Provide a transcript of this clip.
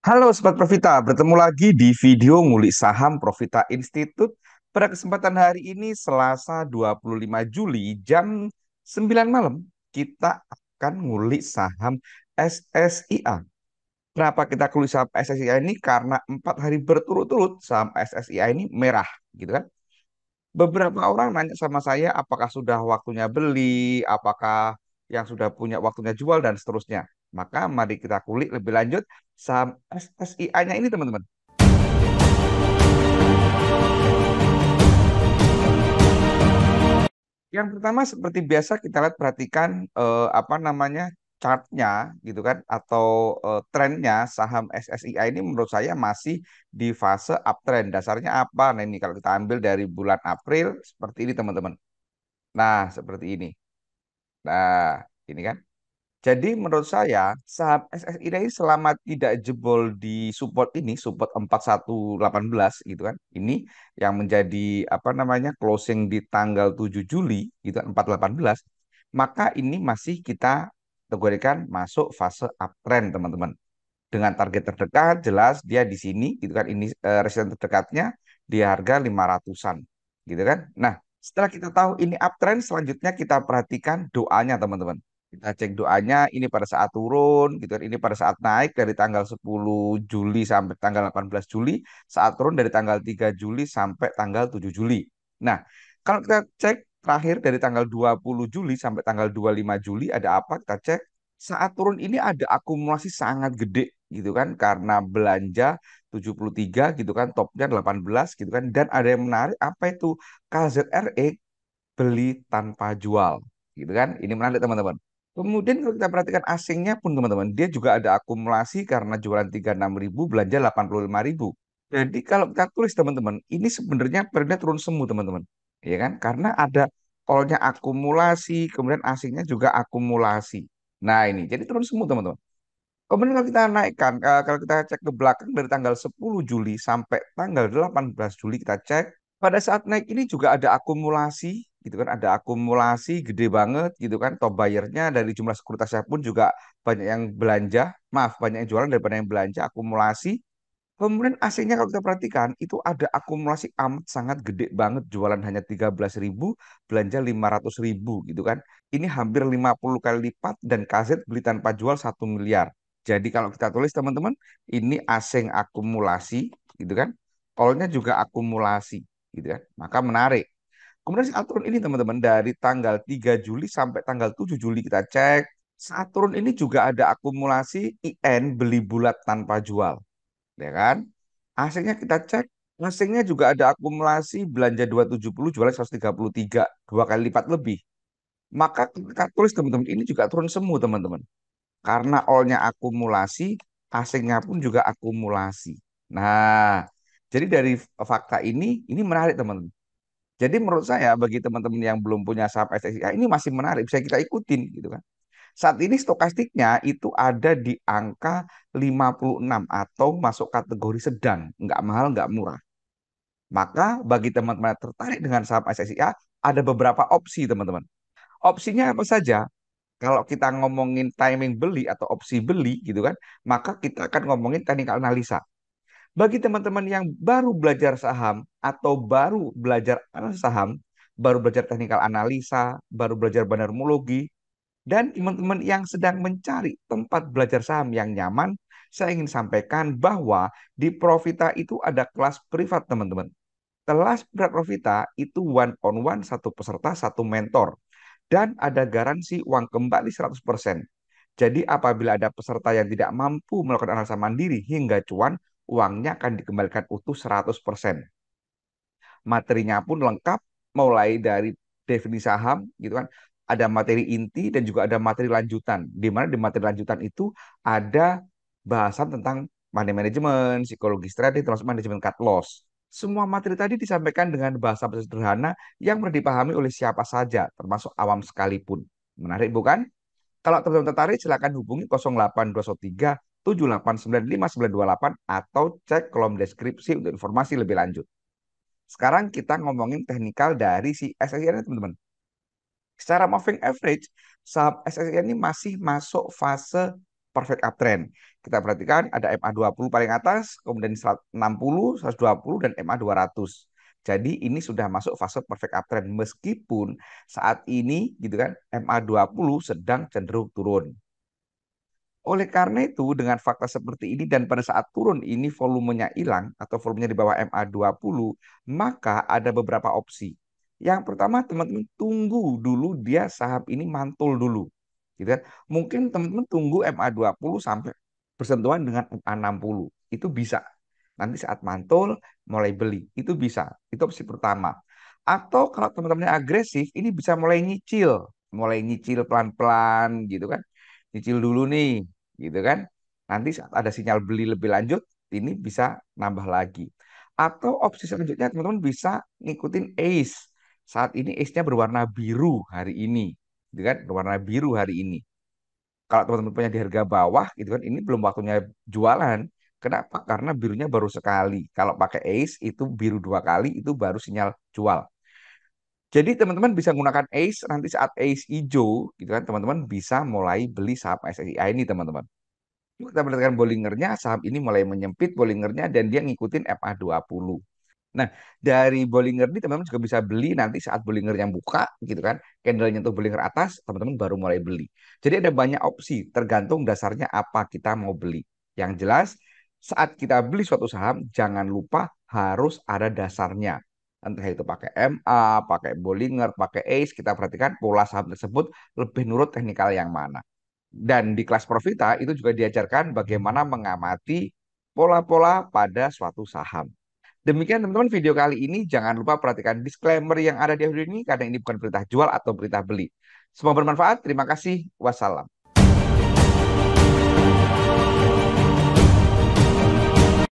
Halo Sobat Profita, bertemu lagi di video ngulik saham Profita Institute. Pada kesempatan hari ini Selasa 25 Juli jam 9 malam kita akan ngulik saham SSIA. Kenapa kita ngulik saham SSIA ini? Karena 4 hari berturut-turut saham SSIA ini merah, gitu kan? Beberapa orang nanya sama saya apakah sudah waktunya beli, apakah yang sudah punya waktunya jual dan seterusnya. Maka mari kita kulik lebih lanjut saham SSIA-nya ini teman-teman. Yang pertama seperti biasa kita lihat perhatikan apa namanya chartnya gitu kan atau trennya saham SSIA ini menurut saya masih di fase uptrend. Dasarnya apa? Nah ini kalau kita ambil dari bulan April seperti ini teman-teman. Nah seperti ini. Nah ini kan. Jadi menurut saya saham SSI ini selama tidak jebol di support ini, support 4118 gitu kan. Ini yang menjadi apa namanya closing di tanggal 7 Juli gitu kan 418, maka ini masih kita kategorikan masuk fase uptrend teman-teman. Dengan target terdekat jelas dia di sini gitu kan. Ini resistance terdekatnya di harga 500-an gitu kan. Nah, setelah kita tahu ini uptrend, selanjutnya kita perhatikan doanya teman-teman. Kita cek doanya ini pada saat turun gitu kan. Ini pada saat naik dari tanggal 10 Juli sampai tanggal 18 Juli, saat turun dari tanggal 3 Juli sampai tanggal 7 Juli. Nah, kalau kita cek terakhir dari tanggal 20 Juli sampai tanggal 25 Juli ada apa? Kita cek saat turun ini ada akumulasi sangat gede gitu kan karena belanja 73 gitu kan, topnya 18 gitu kan, dan ada yang menarik apa itu KZRE beli tanpa jual gitu kan. Ini menarik teman-teman. Kemudian kalau kita perhatikan asingnya pun teman-teman, dia juga ada akumulasi karena jualan 36.000, belanja 85.000. Jadi kalau kita tulis teman-teman, ini sebenarnya trennya turun semu teman-teman. Ya kan? Karena ada kolnya akumulasi, kemudian asingnya juga akumulasi. Nah ini, jadi turun semu teman-teman. Kemudian kalau kita naikkan, kalau kita cek ke belakang dari tanggal 10 Juli sampai tanggal 18 Juli kita cek, pada saat naik ini juga ada akumulasi, gitu kan, ada akumulasi gede banget, gitu kan, top buyernya dari jumlah sekuritasnya pun juga banyak yang belanja, maaf, banyak yang jualan daripada yang belanja, akumulasi. Kemudian aslinya kalau kita perhatikan, itu ada akumulasi amat sangat gede banget, jualan hanya 13.000, belanja 500.000, gitu kan. Ini hampir 50 kali lipat dan KZ beli tanpa jual 1 miliar. Jadi kalau kita tulis teman-teman, ini asing akumulasi, gitu kan. Call-nya juga akumulasi, gitu kan. Maka menarik. Kemudian saat turun ini teman-teman dari tanggal 3 Juli sampai tanggal 7 Juli kita cek. Saat turun ini juga ada akumulasi IN beli bulat tanpa jual, ya kan? Asingnya kita cek, asingnya juga ada akumulasi belanja 270 jualan 133, 2 kali lipat lebih. Maka kita tulis teman-teman ini juga turun semu teman-teman. Karena all-nya akumulasi, asingnya pun juga akumulasi. Nah, jadi dari fakta ini menarik teman-teman. Jadi menurut saya bagi teman-teman yang belum punya saham SSIA ini masih menarik, bisa kita ikutin gitu kan. Saat ini stokastiknya itu ada di angka 56 atau masuk kategori sedang, nggak mahal, nggak murah. Maka bagi teman-teman yang tertarik dengan saham SSIA, ada beberapa opsi teman-teman. Opsinya apa saja? Kalau kita ngomongin timing beli atau opsi beli gitu kan, maka kita akan ngomongin teknikal analisa. Bagi teman-teman yang baru belajar saham atau baru belajar analisa saham, baru belajar teknikal analisa, baru belajar banarmologi, dan teman-teman yang sedang mencari tempat belajar saham yang nyaman, saya ingin sampaikan bahwa di Profita itu ada kelas privat teman-teman. Kelas berat Profita itu one on one, satu peserta, satu mentor. Dan ada garansi uang kembali 100%. Jadi apabila ada peserta yang tidak mampu melakukan analisa mandiri hingga cuan, uangnya akan dikembalikan utuh 100%. Materinya pun lengkap, mulai dari definisi saham, gitu kan. Ada materi inti dan juga ada materi lanjutan. Di mana di materi lanjutan itu ada bahasan tentang money management, psikologi strategi, termasuk manajemen cut loss. Semua materi tadi disampaikan dengan bahasa sederhana yang mudah dipahami oleh siapa saja, termasuk awam sekalipun. Menarik bukan? Kalau teman-teman tertarik, silakan hubungi 0823 7895928 atau cek kolom deskripsi untuk informasi lebih lanjut. Sekarang kita ngomongin teknikal dari si SSI ini teman-teman. Secara moving average, saham SSI ini masih masuk fase perfect uptrend. Kita perhatikan ada MA20 paling atas, kemudian 160, 120, dan MA200. Jadi ini sudah masuk fase perfect uptrend meskipun saat ini gitu kan MA20 sedang cenderung turun. Oleh karena itu, dengan fakta seperti ini dan pada saat turun ini volumenya hilang atau volumenya di bawah MA20, maka ada beberapa opsi. Yang pertama, teman-teman tunggu dulu dia saham ini mantul dulu. Gitu kan? Mungkin teman-teman tunggu MA20 sampai bersentuhan dengan MA60. Itu bisa. Nanti saat mantul mulai beli. Itu bisa. Itu opsi pertama. Atau kalau teman-temannya agresif, ini bisa mulai nyicil. Mulai nyicil pelan-pelan gitu kan. Nyicil dulu nih gitu kan. Nanti saat ada sinyal beli lebih lanjut, ini bisa nambah lagi. Atau opsi selanjutnya teman-teman bisa ngikutin ACE. Saat ini ACE-nya berwarna biru hari ini, gitu kan? Berwarna biru hari ini. Kalau teman-teman punya di harga bawah, gitu kan? Ini belum waktunya jualan. Kenapa? Karena birunya baru sekali. Kalau pakai ACE itu biru dua kali, itu baru sinyal jual. Jadi teman-teman bisa menggunakan ACE nanti saat ACE hijau, gitu kan? Teman-teman bisa mulai beli saham SSIA ini, teman-teman. Kita perhatikan Bollingernya, saham ini mulai menyempit Bollingernya dan dia ngikutin FA20. Nah, dari Bollinger ini teman-teman juga bisa beli nanti saat Bollinger yang buka gitu kan. Candle nyentuh Bollinger atas, teman-teman baru mulai beli. Jadi ada banyak opsi, tergantung dasarnya apa kita mau beli. Yang jelas, saat kita beli suatu saham, jangan lupa harus ada dasarnya. Entah itu pakai MA, pakai Bollinger, pakai ACE, kita perhatikan pola saham tersebut lebih nurut teknikal yang mana. Dan di kelas Profita itu juga diajarkan bagaimana mengamati pola-pola pada suatu saham. Demikian teman-teman video kali ini. Jangan lupa perhatikan disclaimer yang ada di video ini karena ini bukan perintah jual atau perintah beli. Semoga bermanfaat. Terima kasih. Wassalam.